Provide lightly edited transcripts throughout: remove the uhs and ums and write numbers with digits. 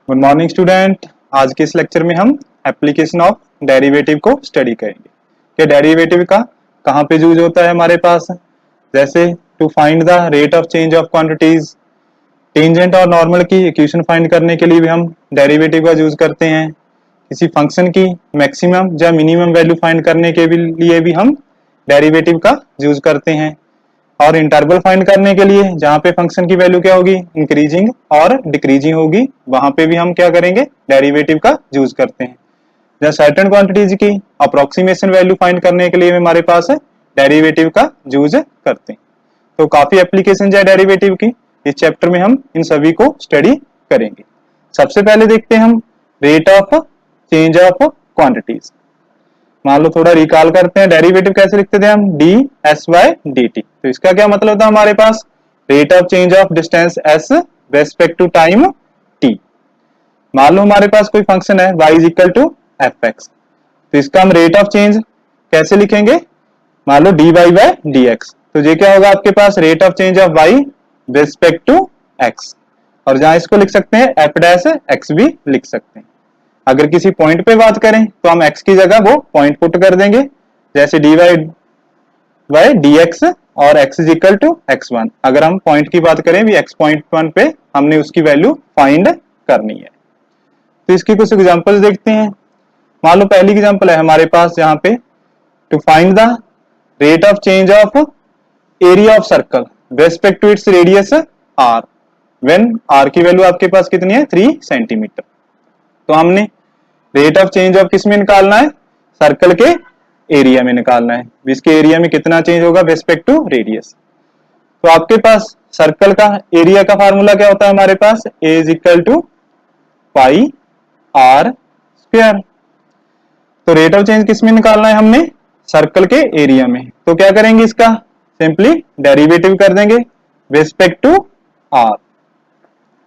Good morning student. आज के इस लेक्चर में हम एप्लीकेशन ऑफ डेरिवेटिव को स्टडी करेंगे कि डेरिवेटिव का कहाँ पे यूज होता है हमारे पास। जैसे to find the rate of change of quantities, tangent और नॉर्मल की इक्वेशन फाइंड करने के लिए भी हम डेरिवेटिव का यूज करते हैं। किसी फंक्शन की मैक्सिमम या मिनिमम वैल्यू फाइंड करने के लिए भी हम डेरिवेटिव का यूज करते हैं। और इंटरवल फाइंड करने के लिए जहां पे फंक्शन की वैल्यू क्या होगी, इंक्रीजिंग और डिक्रीजिंग होगी, वहां पे भी हम क्या करेंगे, डेरिवेटिव का यूज करते हैं। या सर्टेन क्वांटिटीज की अप्रोक्सीमेशन वैल्यू फाइंड करने के लिए हमारे पास डेरिवेटिव का यूज करते हैं। तो काफी एप्लीकेशन है डेरिवेटिव की, इस चैप्टर में हम इन सभी को स्टडी करेंगे। सबसे पहले देखते हैं हम rate of change of quantities. मान लो थोड़ा रिकॉल करते हैं, डेरिवेटिव कैसे लिखते थे हम, D S by D T. तो इसका क्या मतलब था हमारे पास, rate of change of distance S respect to time T. मान लो हमारे पास कोई फंक्शन है y is equal to F X, तो इसका हम रेट ऑफ चेंज कैसे लिखेंगे, मान लो D Y by D X. तो ये क्या होगा आपके पास, rate of change of y respect to X. और जहां इसको लिख सकते हैं एफ डैश एक्स भी लिख सकते हैं। अगर किसी पॉइंट पे बात करें तो हम x की जगह वो पॉइंट पुट कर देंगे, जैसे D Y by D X और x is equal to X one. अगर हम पॉइंट की बात करें भी x पॉइंट वन पे हमने उसकी वैल्यू फाइंड करनी है। तो इसकी कुछ एग्जांपल्स देखते हैं। मान लो पहली एग्जांपल है हमारे पास यहाँ पे, to find the rate of change of area of circle respect to its radius r when r की वैल्यू आपके पास कितनी है, 3 सेंटीमीटर। तो हमने रेट ऑफ चेंज ऑफ किस में निकालना है, सर्कल के एरिया में निकालना है। इसके एरिया में कितना चेंज होगा रेस्पेक्ट टू रेडियस। तो आपके पास सर्कल का एरिया का फार्मूला क्या होता है हमारे पास, A is equal to pi R square. तो रेट ऑफ चेंज किस में निकालना है हमने, सर्कल के एरिया में। तो क्या करेंगे, इसका सिंपली डेरिवेटिव कर देंगे रेस्पेक्ट टू आर।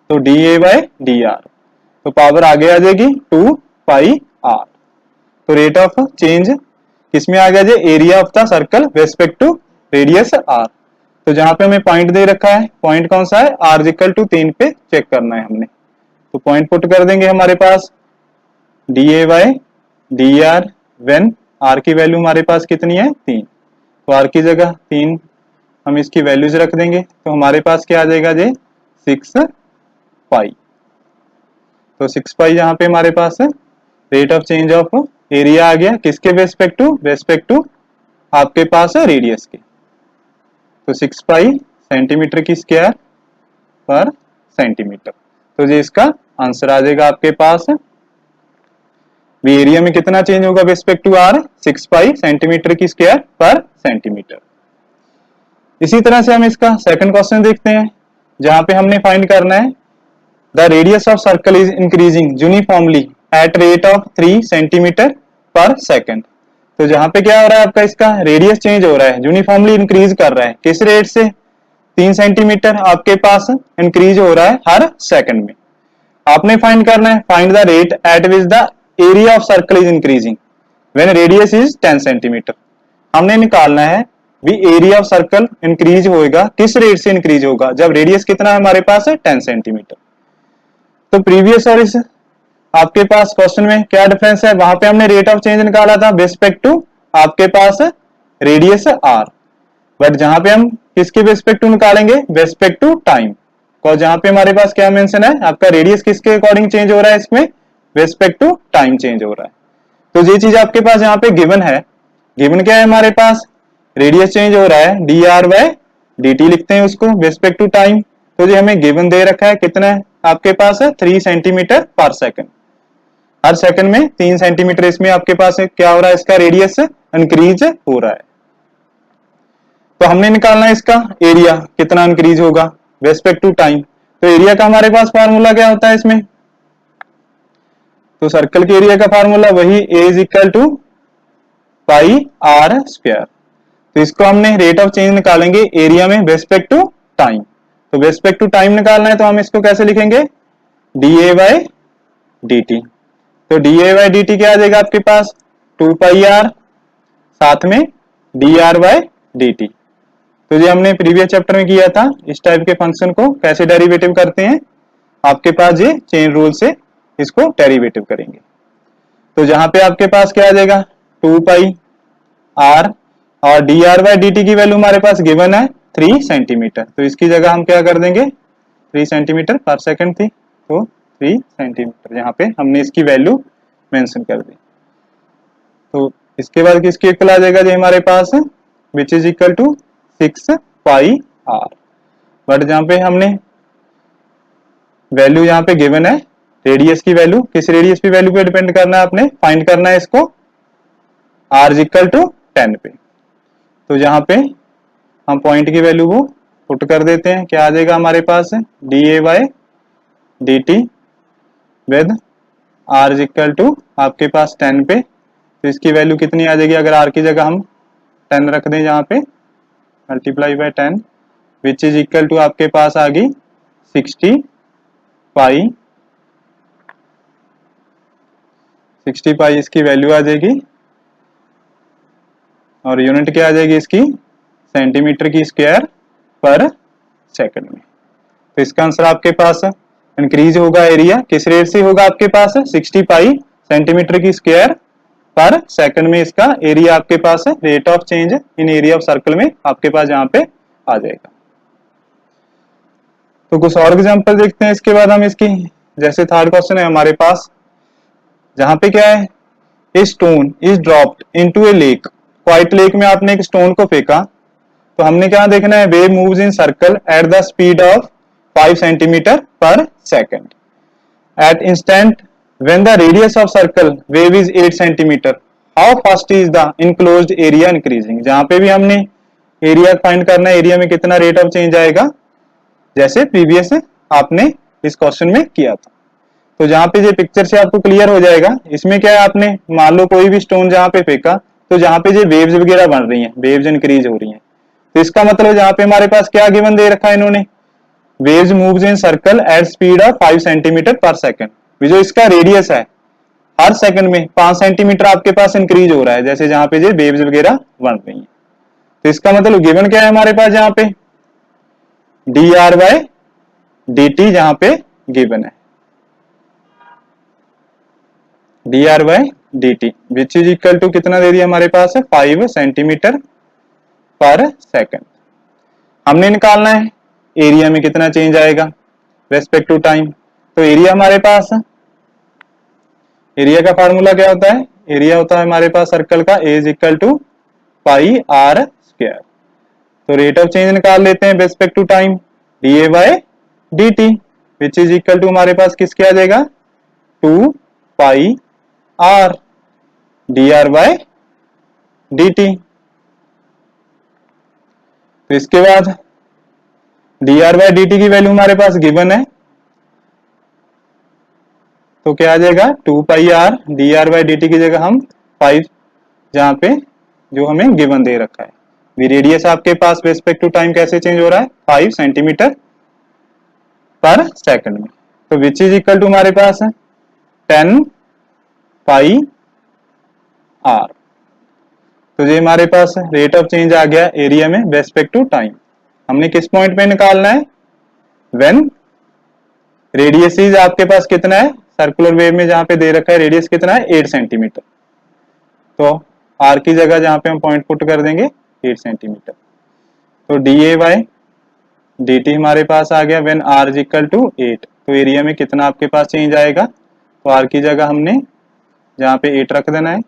तो डी ए बाय डी आर, तो पावर आगे आ जाएगी 2 पाई आर। तो रेट ऑफ चेंज किसमें आ गया, जो area of the circle respect to radius R. तो जहां पे हमें पॉइंट दे रखा है, पॉइंट कौन सा है, आर इक्वल टू 3 पे चेक करना है हमने। तो पॉइंट पुट कर देंगे हमारे पास D A bye D R when R की वैल्यू हमारे पास कितनी है, 3। तो आर की जगह 3 हम इसकी वैल्यूज रख देंगे, तो हमारे पास क्या आ जाएगा जे 6 पाई। तो 6 पाई यहाँ पे हमारे पास है rate of change of area आ गया, किसके रेस्पेक्ट टू आपके पास है रेडियस के। तो 6 पाई सेंटीमीटर की स्क्वायर पर सेंटीमीटर। तो ये इसका आंसर आ जाएगा आपके पास। भी एरिया में कितना चेंज होगा respect to R, 6 pi centimetre की स्क्वायर पर सेंटीमीटर। इसी तरह से हम इसका सेकंड क्वेश्चन देखते हैं, जहां पे हमने फाइंड करना है the radius of circle is increasing uniformly at rate of 3 centimetre पर सेकंड। तो जहां पे क्या हो रहा है आपका, इसका रेडियस चेंज हो रहा है, यूनिफॉर्मली इंक्रीज कर रहा है, किस रेट से, 3 सेंटीमीटर आपके पास इंक्रीज हो रहा है हर सेकंड में। आपने फाइंड करना है, find the rate at which the area of circle is increasing when radius is 10 centimetre. हमने निकालना है भी एरिया ऑफ सर्कल इंक्रीज होएगा, किस रेट से इंक्रीज होगा, जब रेडियस कितना है हमारे पास है 10 सेंटीमीटर। तो प्रीवियस और इस आपके पास क्वेश्चन में क्या डिफरेंस है, वहां पे हमने रेट ऑफ चेंज निकाला था रेस्पेक्ट टू आपके पास रेडियस आर, बट जहां पे हम किसके रेस्पेक्ट टू निकालेंगे, रेस्पेक्ट टू टाइम। और जहां पे हमारे पास क्या मेंशन है, आपका रेडियस किसके अकॉर्डिंग चेंज हो रहा है, इसमें रेस्पेक्ट टू टाइम चेंज हो रहा है। तो ये चीज आपके पास यहाँ पे गिवन है। गिवन क्या है हमारे पास, रेडियस चेंज हो रहा है D R by D T, लिखते हैं उसको रेस्पेक्ट टू टाइम। तो ये हमें गिवन दे रखा है, कितना है आपके पास है 3 सेंटीमीटर पर सेकंड। हर सेकंड में 3 सेंटीमीटर इसमें आपके पास क्या हो रहा है, इसका रेडियस इंक्रीज हो रहा है। तो हमने निकालना है इसका एरिया कितना इंक्रीज होगा रेस्पेक्ट टू टाइम। तो एरिया का हमारे पास फार्मूला क्या होता है इसमें, तो सर्कल के एरिया का फार्मूला वही A is equal to pi R square. तो इसको हमने रेट ऑफ चेंज निकालेंगे एरिया में रेस्पेक्ट टू टाइम। तो रेस्पेक्ट टू टाइम निकालना है, तो हम इसको कैसे लिखेंगे, डी ए बाय डी टी। तो D A bye D T क्या आ जाएगा आपके पास, 2 पाई आर साथ में D R by D T. तो ये हमने प्रीवियस चैप्टर में किया था, इस टाइप के फंक्शन को कैसे डेरिवेटिव करते हैं, आपके पास ये चेन रूल से इसको डेरिवेटिव करेंगे। तो जहां पे आपके पास क्या आ जाएगा 2 पाई आर, और D R by D T की वैल्यू हमारे पास गिवन है 3 सेंटीमीटर, तो इसकी जगह हम क्या कर देंगे 3 सेंटीमीटर पर सेकंड थी, तो 3 सेंटीमीटर यहाँ पे हमने इसकी वैल्यू मेंशन कर दी। तो इसके बाद किसकी इक्वल आ जाएगा जी हमारे पास which is equal to 6 pi R, but जहाँ पे हमने वैल्यू यहाँ पे गिवन है रेडियस की वैल्यू, किस रेडियस की वैल्यू पे डिपेंड करना है, आपने फाइंड करना है इसको r इज इक्वल टू 10 पे। तो जहां पे हम पॉइंट की वैल्यू को पुट कर देते हैं, क्या आ जाएगा हमारे पास D A by D T with r is equal to आपके पास 10 पे, तो इसकी वैल्यू कितनी आ जाएगी, अगर r की जगह हम 10 रख दें यहाँ पे multiply by 10 which is equal to आपके पास आ गई 60 पाई, 60 पाई इसकी वैल्यू आ जाएगी, और यूनिट क्या आ जाएगी इसकी सेंटीमीटर की स्क्वायर पर सेकंड में। तो इसका आंसर आपके पास इंक्रीज होगा एरिया किस रेट से होगा आपके पास 60 पाई सेंटीमीटर की स्क्वायर पर सेकंड में, इसका एरिया आपके पास rate of change in area of circle में आपके पास यहाँ पे आ जाएगा। तो कुछ और एग्जांपल देखते हैं इसके बाद हम इसकी, जैसे थर्ड क्वेश्चन है हमारे पास, जहां पे क्या है a stone is dropped into A lake, quite lake में आपने एक स्टोन को फेंका, तो हमने क्या देखना है wave moves in circle at the speed of 5 centimetre पर second, at instant when the radius of circle wave is 8 centimetre, how fast is the enclosed area increasing. जहां पे भी हमने एरिया फाइंड करना है, एरिया में कितना रेट ऑफ चेंज आएगा, जैसे प्रीवियस आपने इस क्वेश्चन में किया था। तो जहां पे ये पिक्चर से आपको क्लियर हो जाएगा, इसमें क्या है आपने मान लो कोई भी स्टोन जहां पे फेंका, तो जहां पे ये वेव्स वगैरह बन रही हैं, वेव्स इंक्रीज हो रही हैं, तो इसका मतलब जहां पे हमारे पास क्या गिवन दे रखा है इन्होंने waves moves in circle at speed of 5 centimetre पर सेकंड, जो इसका रेडियस है हर सेकंड में 5 सेंटीमीटर आपके पास इंक्रीज हो रहा है, जैसे जहां पे ये वेव्स वगैरह बन रही हैं। तो इसका मतलब गिवन क्या है हमारे पास यहाँ पे D R by D T जहां पे गिवन है D R by D T which is equal to कितना दे दिया हमारे पास है 5 सेंटीमीटर पर सेकंड। हमने निकालना है एरिया में कितना चेंज आएगा रेस्पेक्ट टू टाइम, तो एरिया हमारे पास है, एरिया का फार्मूला क्या होता है, एरिया होता है हमारे पास सर्कल का A is equal to pi R square. तो रेट ऑफ चेंज निकाल लेते हैं respect to time D A bye D T which is equal to हमारे पास किसके आ जाएगा 2 pi R D R by D T. तो इसके बाद D R by D T की वैल्यू हमारे पास गिवन है, तो क्या आ जाएगा 2 pi R D R by D T की जगह हम 5 जहां पे जो हमें गिवन दे रखा है, रेडियस आपके पास रेस्पेक्ट टू टाइम कैसे चेंज हो रहा है 5 सेंटीमीटर पर सेकंड में, तो विच इज इक्वल टू हमारे पास है 10 पाई आर। तो ये हमारे पास रेट ऑफ चेंज आ गया एरिया में रेस्पेक्ट टू टाइम। हमने किस पॉइंट पे निकालना है व्हेन रेडियस इज आपके पास कितना है सर्कुलर वेव में जहां पे दे रखा है रेडियस कितना है 8 सेंटीमीटर, तो आर की जगह जहां पे हम पॉइंट पुट कर देंगे 8 सेंटीमीटर, तो D A bye D T हमारे पास आ गया when R is equal to 8, तो एरिया में कितना आपके पास चेंज आएगा, तो आर की जगह हमने जहां पे 8 रख देना है,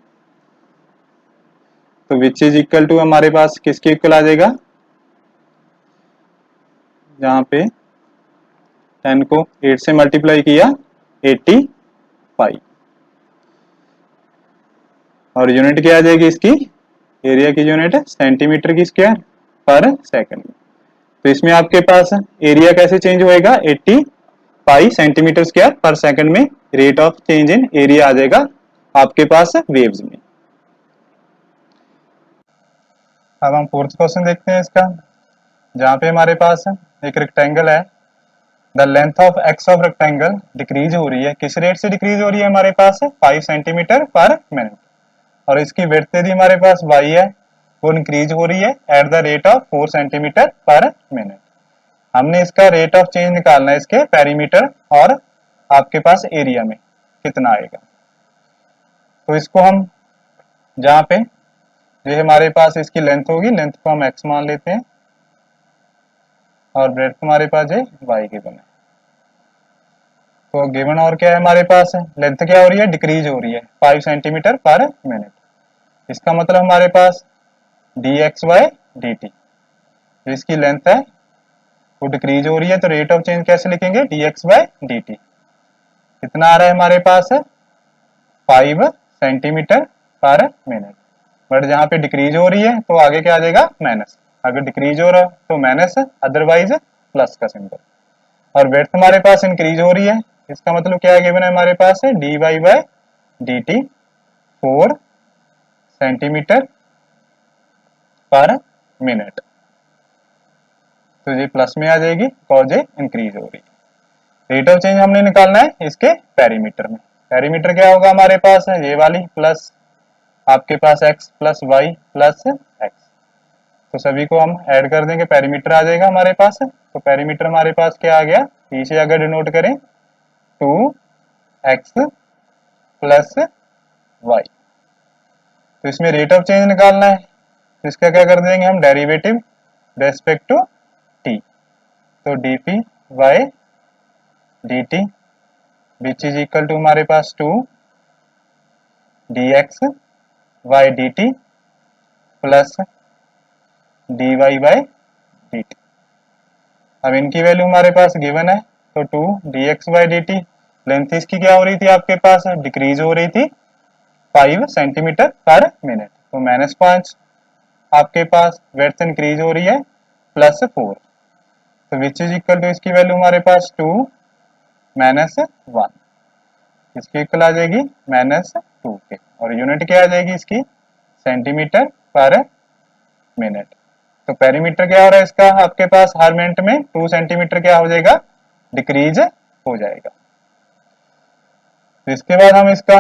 तो विच इज इक्वल टू हमारे पास किसके इक्वल आ जाएगा, जहां पे 10 को 8 से मल्टीप्लाई किया 80 पाई, और यूनिट क्या आ जाएगी इसकी एरिया की यूनिट सेंटीमीटर की स्क्वायर पर सेकंड। तो इसमें आपके पास एरिया कैसे चेंज होएगा 80 पाई सेंटीमीटर स्क्वायर पर सेकंड में, rate of change in area आ जाएगा आपके पास वेव्स में। अब हम फोर्थ क्वेश्चन देखते हैं इसका, जहां पे हमारे पास एक रेक्टेंगल है, the length of x of rectangle decrease हो रही है, किस रेट से डिक्रीज हो रही है हमारे पास 5 सेंटीमीटर पर मिनट, और इसकी विड्थ यदि हमारे पास y है वो इंक्रीज हो रही है eight the rate of 4 centimetre पर मिनट। हमने इसका रेट ऑफ चेंज निकालना है इसके पेरीमीटर और आपके पास एरिया में, कितना आएगा। तो इसको हम जहाँ पे जो हमारे पास इसकी लेंथ होगी, लेंथ को हम x मान लेते हैं और ब्रेड्थ हमारे पास जो y गिवन है। तो गिवन और क्या है हमारे पास है, लेंथ क्या हो रही है, डिक्रीज हो रही है 5 सेंटीमीटर पर मिनट। इसका मतलब हमारे पास dxy dt, जो इसकी लेंथ है वो डिक्रीज हो रही है, तो रेट ऑफ चेंज कैसे लिखेंगे, dxy dt। कितना आ रहा है हमारे पास, 5 सेंटीमीटर पर मिनट। बट जहाँ पे डिक्रीज हो रही है तो आगे क्या आ जाएगा, माइनस। अगर डिक्रीज हो रहा है तो माइनस, अदरवाइज प्लस का सिंबल। और वेट हमारे पास इंक्रीज हो रही है, इसका मतलब क्या गिवन है हमारे पास है, dy बाई dt 4 सेंटीमीटर पर मिनट। तो ये प्लस में आ जाएगी, कॉज ये इंक्रीज हो रही है। रेट ऑफ चेंज हमने निकालना है इसके पेरीमीटर में। पेरीमीटर क्या होगा हमारे पास है, ये वाली प्लस आपके पास x plus Y plus X. तो सभी को हम ऐड कर देंगे, पेरीमीटर आ जाएगा हमारे पास। तो पेरीमीटर हमारे पास क्या आ गया, पीछे अगर डिनोट करें 2x प्लस वाई। तो इसमें रेट ऑफ चेंज निकालना है, तो इसका क्या कर देंगे हम, डेरिवेटिव रेस्पेक्ट टू t। तो dp by dt which is equal to हमारे पास 2 dx by dt plus dy by dt। अब इनकी वैल्यू हमारे पास गिवन है, तो 2 dx बाय dt, लेंथ इसकी क्या हो रही थी आपके पास, डिक्रीज हो रही थी 5 सेंटीमीटर पर मिनट, तो -5। आपके पास वेड्थ इंक्रीज हो रही है +4, तो विच इज इक्वल टू इसकी वैल्यू हमारे पास 2 -1, इसकी इक्वल आ जाएगी -2 के, और यूनिट क्या आ जाएगी इसकी, सेंटीमीटर पर मिनट। तो पेरीमीटर क्या हो रहा है इसका आपके पास, हर मिनट में 2 सेंटीमीटर क्या हो जाएगा, डिक्रीज हो जाएगा। तो इसके बाद हम इसका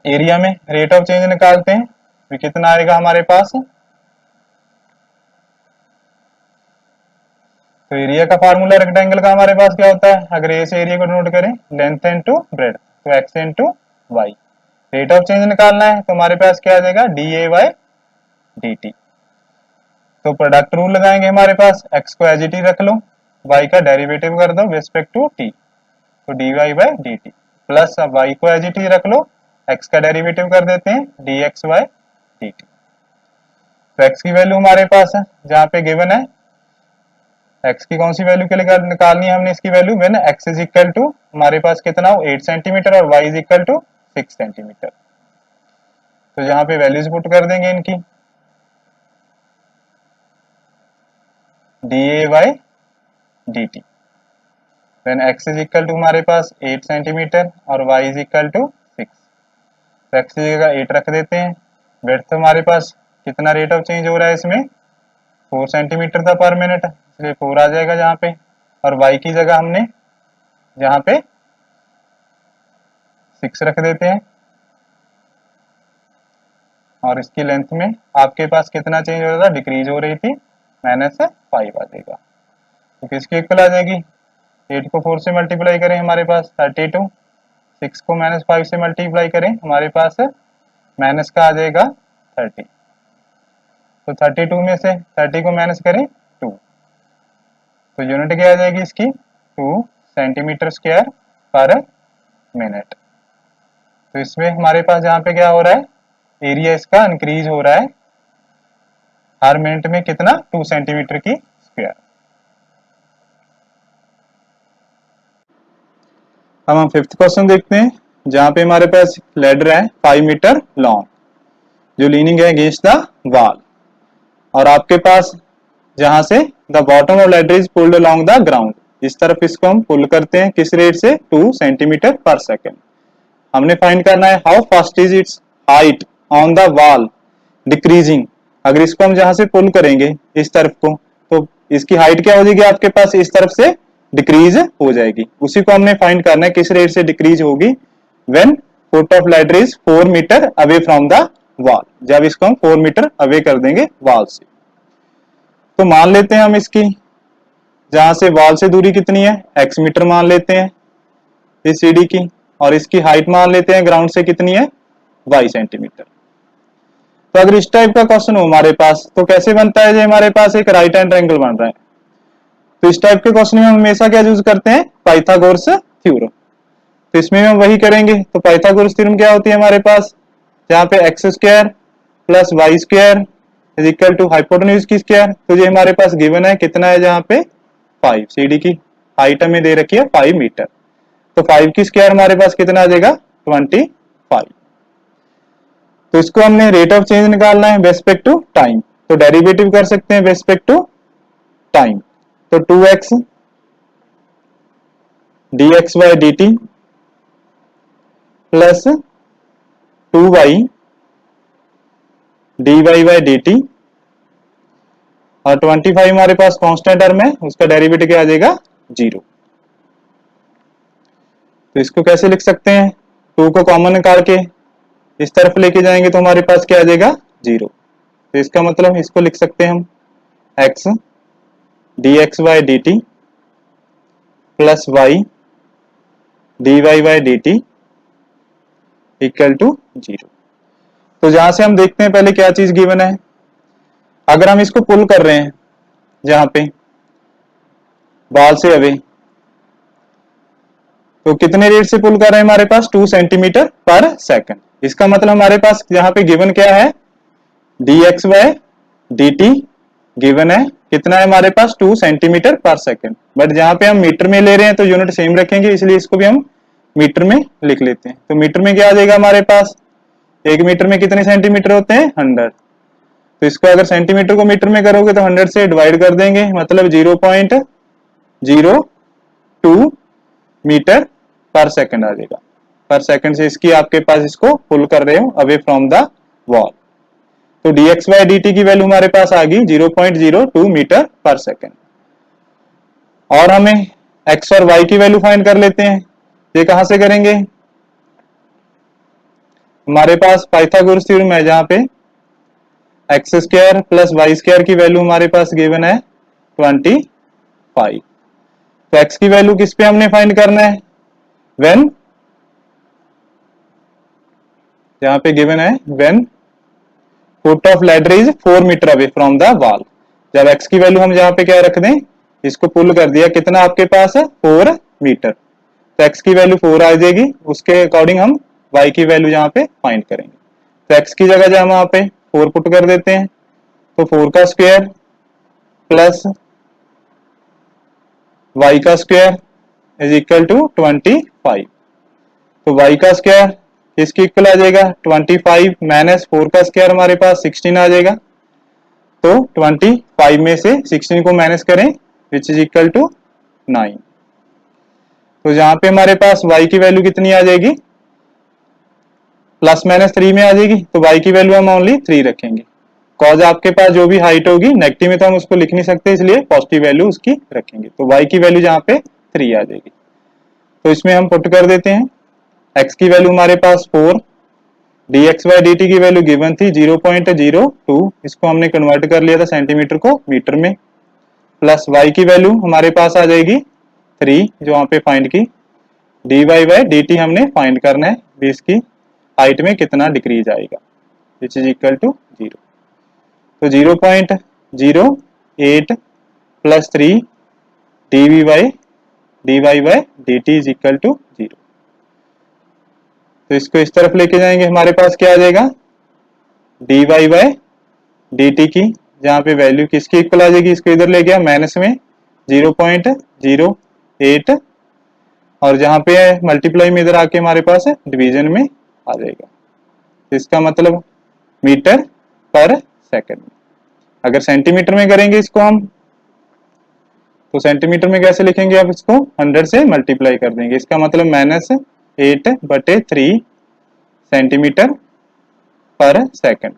एरिया में रेट ऑफ चेंज निकालते हैं, तो कितना आएगा हमारे पास। तो एरिया का फार्मूला रेक्टेंगल का हमारे पास क्या होता है, अगर इस एरिया को नोट करें, लेंथ इनटू ब्रेड्थ, तो x into Y. Rate of change निकालना है तो हमारे पास क्या आ जाएगा, D A by D T. तो प्रोडक्ट रूल लगाएंगे हमारे पास, x को एज इट इज रख लो, y का डेरिवेटिव कर दो रिस्पेक्ट टू t, तो dy by D T plus y को एज इट इज रख लो, x का डेरिवेटिव कर देते हैं dx बाई डी टी। तो x की वैल्यू हमारे पास है जहाँ पे गिवन है, x की कौन सी वैल्यू के लिए निकालनी है हमने, इसकी value when x is equal to हमारे पास कितना हो, 8 सेंटीमीटर और y is equal to 6 centimetre. तो यहाँ पे वैल्यूज पुट कर देंगे इनकी, D A by D T when x is equal to हमारे पास 8 सेंटीमीटर और y इज इक्वल टू 6। तो x की जगह 8 रख देते हैं। विड्थ हमारे पास कितना रेट ऑफ चेंज हो रहा है इसमें, 4 सेंटीमीटर था पर मिनट, इसलिए 4 आ जाएगा जहाँ पे, और y की जगह हमने जहाँ पे 6 रख देते हैं, और इसकी लेंथ में आपके पास कितना चेंज हो रहा था, डिक्रीज हो रही थी, -5 आ जाएगा। तो किसकी इक्वल आ जाएगी, 8 को 4 से मल्टीप्लाई करें हमारे पास 32, 6 को -5 से मल्टीप्लाई करें हमारे पास माइनस का आ जाएगा 30। तो 32 में से 30 को माइनस करें 2, तो यूनिट क्या आ जाएगी इसकी, 2 सेंटीमीटर स्क्वायर पर मिनट। तो इसमें हमारे पास जहाँ पे क्या हो रहा है, एरिया इसका इंक्रीज हो रहा है हर मिनट में कितना, 2 सेंटीमीटर की स्क्वायर। अब हम फिफ्थ क्वेश्चन देखते हैं, जहाँ पे हमारे पास लैडर है 5 मीटर लॉन्ग, जो लीनिंग है अगेंस्ट द वॉल, और आपके पास जहां से the bottom of ladder is pulled along the ground, इस तरफ इसको हम पुल करते हैं किस रेट से, 2 सेंटीमीटर पर सेकेंड। हमने फाइंड करना है how fast is it's height on the wall decreasing. अगर इसको हम जहां से पुल करेंगे इस तरफ को, तो इसकी हाइट क्या हो जाएगी आपके पास, इस तरफ से डिक्रीज हो जाएगी। उसी को हमने फाइंड करना है किस रेट से डिक्रीज होगी, when foot of ladder is 4 metre away from the wall, जब इसको हम 4 मीटर अवे कर देंगे वॉल से। तो मान लेते हैं हम इसकी जहां से वॉल से दूरी कितनी है, x मीटर मान लेते हैं इस सीढ़ी की, और इसकी हाइट मान लेते हैं ग्राउंड से कितनी है, y सेंटीमीटर। तो अगर इस टाइप का क्वेश्चन हो हमारे पास तो कैसे बनता है, जो हमारे पास एक राइट हैंड ट्रायंगल बन रहा है, तो इस टाइप के क्वेश्चन में हम हमेशा क्या यूज करते हैं, पाइथागोरस थ्योरम। तो इसमें हम वही करेंगे। तो पाइथागोरस थ्योरम क्या होती है हमारे पास, जहाँ पे X square plus Y square is equal to hypotenuse की स्क्वायर। तो ये हमारे पास गिवन है कितना है, जहाँ पे 5, सीडी की हाइट हमें दे रखी है 5 मीटर, तो 5 की स्क्वायर हमारे पास कितना आ जाएगा 25। तो इसको हमने रेट ऑफ चेंज निकालना है रेस्पेक्ट टू टाइम, तो डेरिवेटिव कर सकते हैं रेस्पेक्ट टू टाइम। तो 2x dx by dt plus 2y dy by dt, और 25 हमारे पास कांस्टेंट टर्म है, उसका डेरिवेटिव क्या आ जाएगा 0। तो इसको कैसे लिख सकते हैं, 2 को कॉमन निकाल के इस तरफ लेके जाएंगे तो हमारे पास क्या आ जाएगा 0। तो इसका मतलब इसको लिख सकते हैं हम x dx by dt plus y dy by dt equal to 0। तो जहां से हम देखते हैं पहले क्या चीज गिवन है, अगर हम इसको पुल कर रहे हैं जहां पे बॉल से अवे, तो कितने रेट से पुल कर रहे हैं हमारे पास 2 सेंटीमीटर पर सेकंड। इसका मतलब हमारे पास यहाँ पे गिवन क्या है, dx बाय dt गिवन है कितना है हमारे पास 2 सेंटीमीटर पर सेकंड, बट जहां पे हम मीटर में ले रहे हैं तो यूनिट सेम रखेंगे, इसलिए इसको भी हम मीटर में लिख लेते हैं। तो मीटर में क्या आ जाएगा हमारे पास, 1 मीटर में कितने सेंटीमीटर होते हैं 100, तो इसको अगर सेंटीमीटर को मीटर में करोगे तो 100 से डिवाइड कर देंगे, मतलब 0.02 मीटर पर सेकंड आ जाएगा। पर सेकंड से इसकी आपके पास इसको पुल कर रहे हो अवे फ्रॉम द वॉल, तो dx बाय dt की वैल्यू हमारे पास आ गई 0.02 मीटर पर सेकंड। और हमें x और y की वैल्यू फाइंड कर लेते हैं। ये कहां से करेंगे, हमारे पास पाइथागोरस थ्योरम है जहां पे X square plus Y square की वैल्यू हमारे पास गिवन है 25। तो x की वैल्यू किस पे हमने फाइंड करना है, व्हेन, जहां पे गिवन है when foot of ladder is 4 metre away from the wall. जब x की वैल्यू हम जहां पे क्या रख दें, इसको पुल कर दिया, कितना आपके पास है 4 मीटर, तो x की वैल्यू 4 आ जाएगी, उसके अकॉर्डिंग हम y की वैल्यू यहाँ पे फाइंड करेंगे। तो x की जगह जब हम वहां पे 4 पुट कर देते हैं, तो 4 का स्क्वायर प्लस y का स्क्वायर इज इक्वल टू 25। तो y का स्क्वायर इसकी इक्वल आ जाएगा 25 माइनस 4 का स्क्वायर हमारे पास 16 आ जाएगा। तो 25 में से 16 को माइनस करें विच इज इक्वल टू 9। तो जहां पे हमारे पास y की वैल्यू कितनी आ जाएगी, प्लस माइनस 3 में आ जाएगी, तो y की वैल्यू हम ओनली 3 रखेंगे। कॉज आपके पास जो भी हाइट होगी नेगेटिव में तो हम उसको लिख नहीं सकते, इसलिए पॉजिटिव वैल्यू उसकी रखेंगे। तो y की वैल्यू जहां पे 3 आ जाएगी, तो इसमें हम पुट कर देते हैं x की वैल्यू हमारे पास 4, dx बाय dt की वैल्यू गिवन थी 0.02, इसको हमने कन्वर्ट कर लिया था सेंटीमीटर को मीटर में, प्लस y की वैल्यू हमारे पास आ जाएगी 3 जो वहां पे फाइंड की, dy बाय dt हमने फाइंड करना है बेस की हाइट में कितना डिक्रीज आएगा विच इज इक्वल टू 0। तो 0.08 plus 3 dy by dt is equal to 0। तो इसको इस तरफ लेके जाएंगे, हमारे पास क्या आ जाएगा dy बाय dt की, जहां पे वैल्यू किसकी इक्वल आ जाएगी, इसको इधर ले गया माइनस में 0.08, और जहां पे मल्टीप्लाई में इधर आके हमारे पास डिवीजन में आ जाएगा। तो इसका मतलब मीटर पर सेकंड। अगर सेंटीमीटर में करेंगे इसको हम, तो सेंटीमीटर में कैसे लिखेंगे, आप इसको 100 से मल्टीप्लाई कर देंगे, इसका मतलब -8/3 सेंटीमीटर पर सेकंड।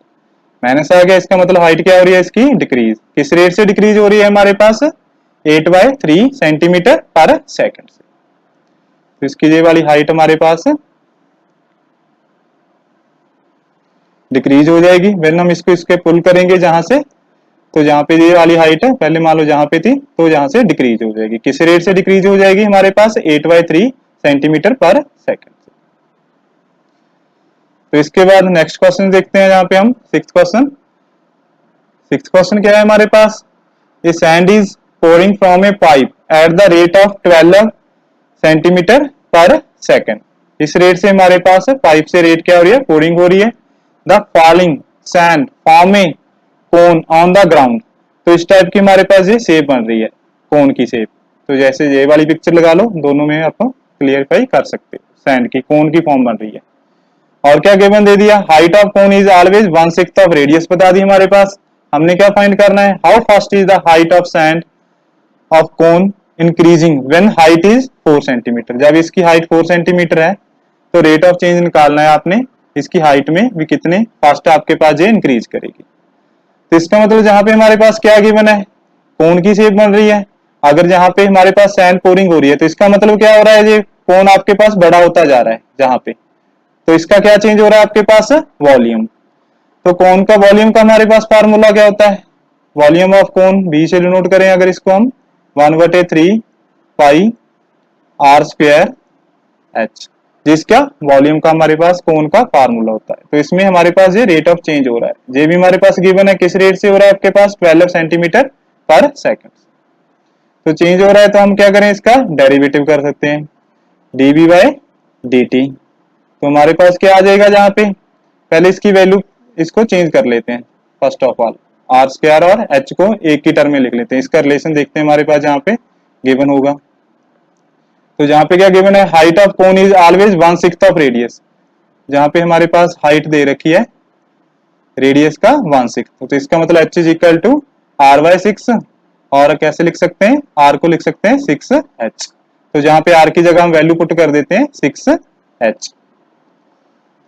माइनस आ गया, इसका मतलब हाइट क्या हो रही है इसकी डिक्रीज, किस रेट से डिक्रीज हो रही है हमारे पास 8/3 सेंटीमीटर पर सेकंड से। तो इसकी ये वाली हाइट हमारे पास डिक्रीज हो जाएगी व्हेन हम इसको इसके पुल करेंगे जहां से, तो जहां पे ये वाली हाइट है पहले मान लो जहां पे थी, तो जहां से डिक्रीज हो जाएगी, किस रेट से डिक्रीज हो जाएगी हमारे पास 8/3 सेंटीमीटर पर सेकंड। तो इसके बाद नेक्स्ट क्वेश्चन देखते हैं, यहाँ पे हम सिक्स्थ क्वेश्चन क्या है हमारे पास, a sand is pouring from a pipe at the rate of 12 centimetre पर सेकेंड। इस रेट से हमारे पास पाइप से रेट क्या हो रही है, पोरिंग हो रही है। The falling sand form A cone on the ground. तो इस टाइप की हमारे पास ये शेप बन रही है, कोन की शेप। तो जैसे ये वाली पिक्चर लगा लो, दोनों में आप क्लियरफाई कर सकते हो, सैंड की कोन की फॉर्म बन रही है। और क्या गिवन दे दिया, height of cone is always 1/6 of radius बता दी हमारे पास। हमने क्या फाइंड करना है, how fast is the height of sand of cone increasing when height is 4 centimetre. जब इसकी हाइट 4 सेंटीमीटर है तो रेट ऑफ चेंज निकालना है आपने, इसकी हाइट में भी कितने फास्ट आपके पास ये इंक्रीज करेगी। तो इसका मतलब जहां पे हमारे पास क्या गिवन है, कोन की शेप बन रही है। अगर जहां पे हमारे पास सैंड पोरिंग हो रही है तो इसका मतलब क्या हो रहा है, ये कोन आपके पास बड़ा होता जा रहा है जहां पे। तो इसका क्या चेंज हो रहा है आपके पास, वॉल्यूम। तो कोन का वॉल्यूम का हमारे पास फार्मूला क्या होता है, वॉल्यूम ऑफ कोन बी से डिनोट करें अगर इसको हम 1/3 पाई आर स्क्वायर एच, जिसका वॉल्यूम का हमारे पास कोन का फार्मूला होता है। तो इसमें हमारे पास ये रेट ऑफ चेंज हो रहा है, ये भी हमारे पास गिवन है, किस रेट से हो रहा है आपके पास, 12 सेंटीमीटर पर सेकेंड। तो चेंज हो रहा है तो हम क्या करें, इसका डेरिवेटिव कर सकते हैं, dv बाय dt। तो हमारे पास क्या आ जाएगा, जहां पे पहले इसकी वैल्यू इसको चेंज कर लेते हैं। First of all R square और एच को एक की टर्म में लिख लेते हैं, इसका रिलेशन देखते हैं हमारे पास जहां पे गिवन होगा। तो जहां पे क्या गिवन है, height of cone is always 1/6 of radius. जहां पे हमारे पास हाइट दे रखी है रेडियस का 1/6, तो इसका मतलब H is equal to r/6। और कैसे लिख सकते हैं, r को लिख सकते हैं 6h। तो जहां पे r की जगह हम वैल्यू पुट कर देते हैं 6h।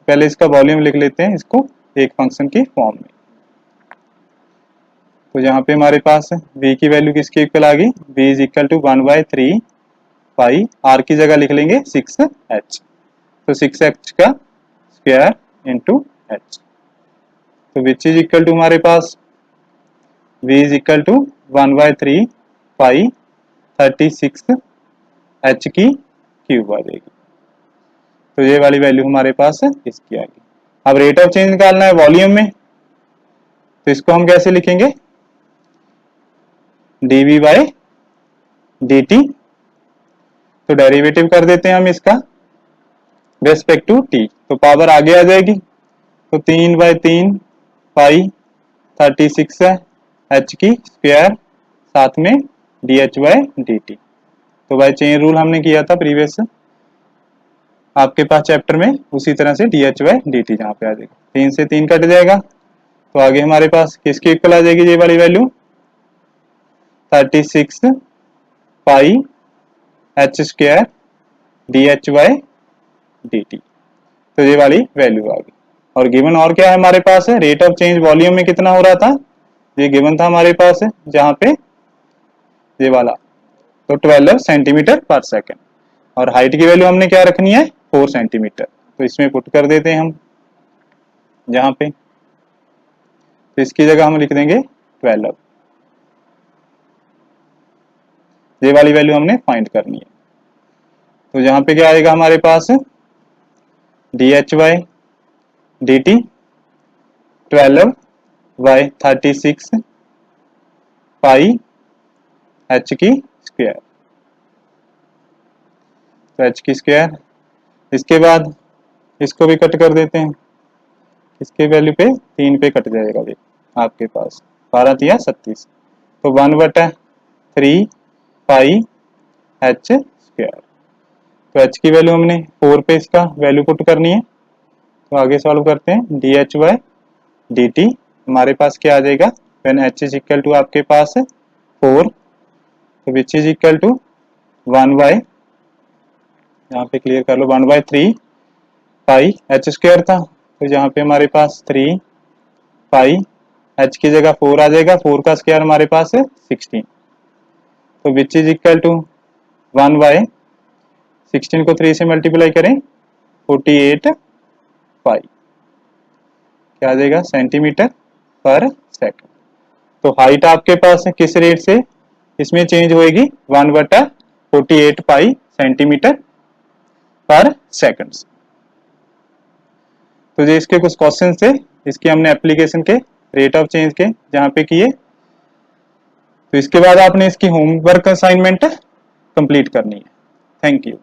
पहले इसका वॉल्यूम लिख लेते हैं इसको एक फंक्शन की फॉर्म में। तो जहां पे हमारे पास v की वैल्यू किसके इक्वल आ गई, v is equal to 1/3 pi, r की जगह लिख लेंगे 6h। तो 6h का स्क्वायर इंटू h। तो विच इज इक्वल टू हमारे पास v is equal to 1/3 pi 36h की क्यूब आ जाएगी। तो ये वाली वैल्यू हमारे पास इसकी आ गई। अब रेट ऑफ चेंज निकालना है वॉल्यूम में, तो इसको हम कैसे लिखेंगे, dv बाय dt। तो डेरिवेटिव कर देते हैं हम इसका रेस्पेक्ट टू t, तो पावर आगे आ जाएगी। तो 3/3 पाई 36 है h की स्क्वायर, साथ में dh बाय dt। तो बाय चेन रूल हमने किया था प्रीवियस आपके पास चैप्टर में, उसी तरह से dh बाय dt जहां पे आ जाएगा, 3 से 3 कट जाएगा। तो आगे हमारे पास किसकी इक्वल आ जाएगी ये वाली value, 36 pi h square dh by dt। तो ये वाली वैल्यू आ गई। और गिवन और क्या है हमारे पास, है रेट ऑफ चेंज वॉल्यूम में कितना हो रहा था, ये गिवन था हमारे पास है जहां पे ये वाला, तो 12 सेंटीमीटर पर सेकेंड। और हाइट की वैल्यू हमने क्या रखनी है, 4 सेंटीमीटर। तो इसमें पुट कर देते हैं हम जहां पे, तो इसकी जगह हम लिख देंगे 12। ये वाली वैल्यू हमने फाइंड करनी है। तो जहां पे क्या आएगा हमारे पास, dh by dt 12/36 pi h की स्क्वायर। तो h की स्क्वायर, इसके बाद इसको भी कट कर देते हैं, इसके वैल्यू पे 3 पे कट जाएगा ये आपके पास, 12×3 = 36। तो 1/3 पाई h स्क्वायर। तो h की वैल्यू हमने 4 पे इसका वैल्यू पुट करनी है। तो आगे सॉल्व करते हैं, dh बाय dt हमारे पास क्या आ जाएगा, when h is equal to आपके पास 4, तो which is equal to 1 by, यहाँ पे क्लियर कर लो, 1/3 पाई h स्क्वायर था, तो यहाँ पे हमारे पास 3 पाई h की जगह 4 आ जाएगा, 4 का स्क्वायर हमारे पास है 16। तो विच इज इक्वल टू 1/16 को 3 से मल्टीप्लाई करें 48 पाई, क्या आ जाएगा, सेंटीमीटर पर सेकंड। तो हाइट आपके पास है किस रेट से इसमें चेंज होएगी, 1/48 पाई सेंटीमीटर पर सेकंड। तो ये इसके कुछ क्वेश्चन थे, इसके हमने एप्लीकेशन के रेट ऑफ चेंज के जहाँ पे किए। तो इसके बाद आपने इसकी होमवर्क असाइनमेंट कंप्लीट करनी है। Thank you.